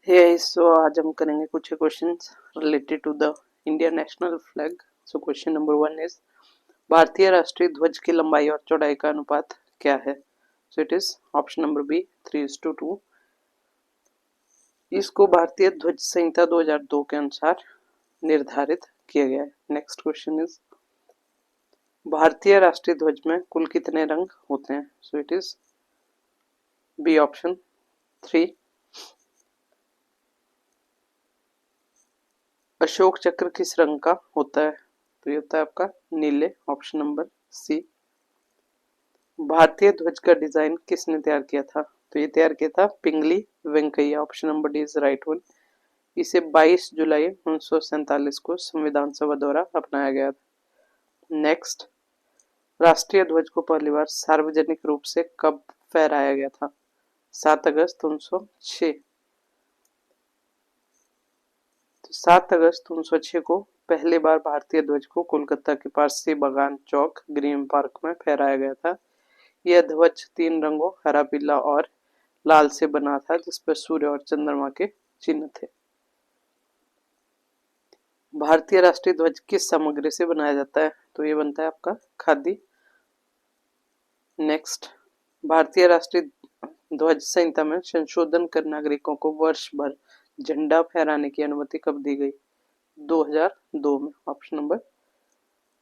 सो आज हम करेंगे कुछ questions related to the Indian national flag. So question number 1 is भारतीय राष्ट्रीय ध्वज की लंबाई और चौड़ाई का अनुपात क्या है? So it is option number B 3:2। इसको भारतीय ध्वज संहिता 2002 के अनुसार निर्धारित किया गया है। नेक्स्ट क्वेश्चन इज भारतीय राष्ट्रीय ध्वज में कुल कितने रंग होते हैं? So it is B option 3। अशोक चक्र किस रंग का होता है? तो ये होता है आपका नीले, ऑप्शन नंबर सी। भारतीय ध्वज का डिजाइन किसने तैयार किया था? तो ये तैयार किया था Pingali Venkaiah, option number D is right one. इसे 22 जुलाई 1947 को संविधान सभा द्वारा अपनाया गया था। नेक्स्ट, राष्ट्रीय ध्वज को पहली बार सार्वजनिक रूप से कब फहराया गया था? 7 अगस्त 1906। तो 7 अगस्त 1906 को पहली बार भारतीय ध्वज को कोलकाता के पारसी बागान चौक ग्रीन पार्क में फहराया गया था। यह ध्वज 3 रंगों हरा, पीला और लाल से बना था, जिस पर सूर्य और चंद्रमा के चिन्ह थे। भारतीय राष्ट्रीय ध्वज किस सामग्री से बनाया जाता है? तो ये बनता है आपका खादी। नेक्स्ट, भारतीय राष्ट्रीय ध्वज संहिता में संशोधन कर नागरिकों को वर्ष भर झंडा फहराने की अनुमति कब दी गई? 2002 में, ऑप्शन नंबर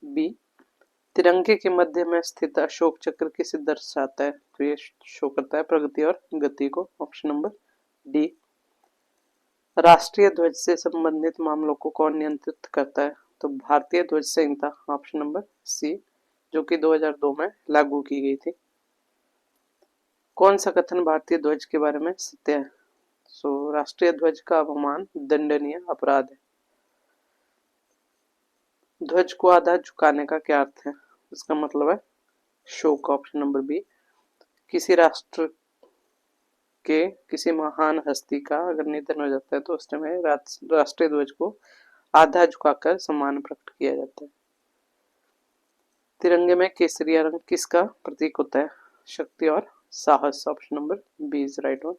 बी। तिरंगे के मध्य में स्थित अशोक चक्र किसे दर्शाता है? तो ये शो करता है प्रगति और गति को, ऑप्शन नंबर डी। राष्ट्रीय ध्वज से संबंधित मामलों को कौन नियंत्रित करता है? तो भारतीय ध्वज संहिता, ऑप्शन नंबर सी, जो कि 2002 में लागू की गई थी। कौन सा कथन भारतीय ध्वज के बारे में सत्य है? सो राष्ट्रीय ध्वज का अपमान दंडनीय अपराध है। ध्वज को आधा झुकाने का क्या अर्थ है? इसका मतलब है शोक, ऑप्शन नंबर बी। किसी राष्ट्र के किसी महान हस्ती का अगर निधन हो जाता है तो उस समय राष्ट्रीय ध्वज को आधा झुकाकर सम्मान प्रकट किया जाता है। तिरंगे में केसरिया रंग किसका प्रतीक होता है? शक्ति और साहस, option number B is right one.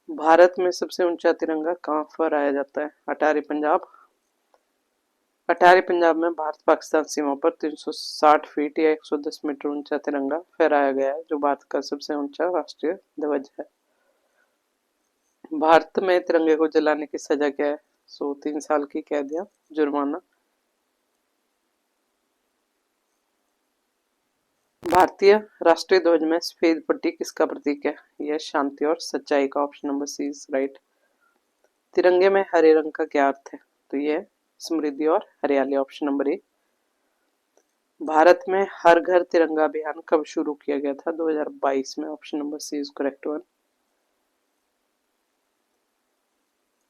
Bharat में सबसे ऊंचा तिरंगा कहां फहराया जाता है? अटारी पंजाब। अटारी पंजाब में भारत पाकिस्तान सीमा पर 360 फीट या 110 मीटर ऊंचा तिरंगा फहराया गया है, जो भारत का सबसे ऊंचा राष्ट्रीय ध्वज है। भारत में तिरंगे को जलाने की सजा क्या है? 3 साल की कैद या जुर्माना। भारतीय राष्ट्रीय ध्वज में सफेद पट्टी किसका प्रतीक है? यह शांति और सच्चाई का, option number C is right. तिरंगे में हरे रंग का क्या अर्थ है? तो यह समृद्धि और हरियाली, ऑप्शन नंबर ए। भारत में हर घर तिरंगा अभियान कब शुरू किया गया था? 2022 में, option number C is correct one.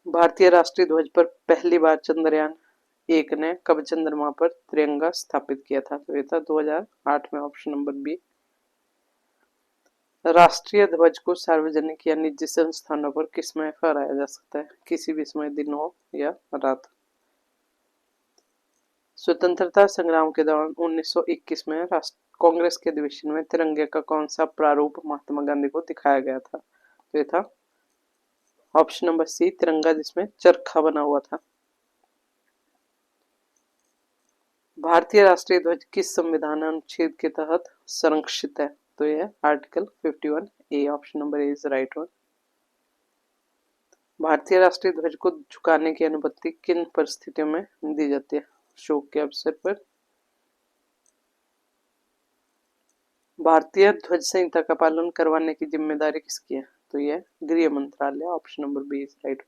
भारतीय राष्ट्रीय ध्वज पर पहली बार चंद्रयान 1 ने कब चंद्रमा पर तिरंगा स्थापित किया था? तो ये था 2008 में, ऑप्शन नंबर बी। राष्ट्रीय ध्वज को सार्वजनिक या निजी संस्थानों पर किस समय फहराया जा सकता है? किसी भी समय, दिन हो या रात। स्वतंत्रता संग्राम के दौरान 1921 में कांग्रेस के अधिवेशन में तिरंगे का कौन सा प्रारूप महात्मा गांधी को दिखाया गया था? तो ये था ऑप्शन नंबर सी, तिरंगा जिसमें चरखा बना हुआ था। भारतीय राष्ट्रीय ध्वज किस संविधान अनुच्छेद के तहत संरक्षित है? तो यह article 51 A, option number A is right one. भारतीय राष्ट्रीय ध्वज को झुकाने की अनुमति किन परिस्थितियों में दी जाती है? शोक के अवसर पर। भारतीय ध्वज संहिता का पालन करवाने की जिम्मेदारी किसकी है? तो यह गृह मंत्रालय, option number B is right.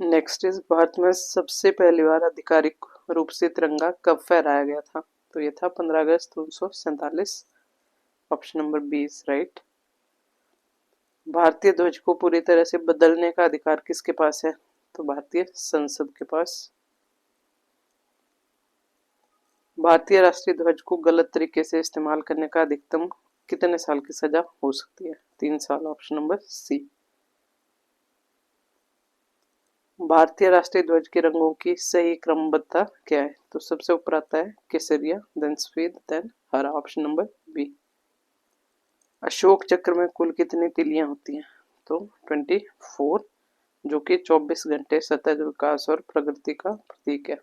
Next is Bharat में सबसे पहली बार आधिकारिक रूप से तिरंगा कब फहराया गया था? तो यह था 15 अगस्त 1947, option number B is right. भारतीय ध्वज को पूरी तरह से बदलने का अधिकार किसके पास है? तो भारतीय संसद के पास। भारतीय राष्ट्रीय ध्वज को गलत तरीके से इस्तेमाल करने का अधिकतम कितने साल की सजा हो सकती है? 3 साल, ऑप्शन नंबर सी। भारतीय राष्ट्रीय ध्वज के रंगों की सही क्रमबद्धता क्या है? तो सबसे ऊपर आता है केसरिया, देन सफेद, देन हरा, ऑप्शन नंबर बी। अशोक चक्र में कुल कितनी तीलियां होती हैं? तो 24, जो कि 24 घंटे सतत विकास और प्रगति का प्रतीक है।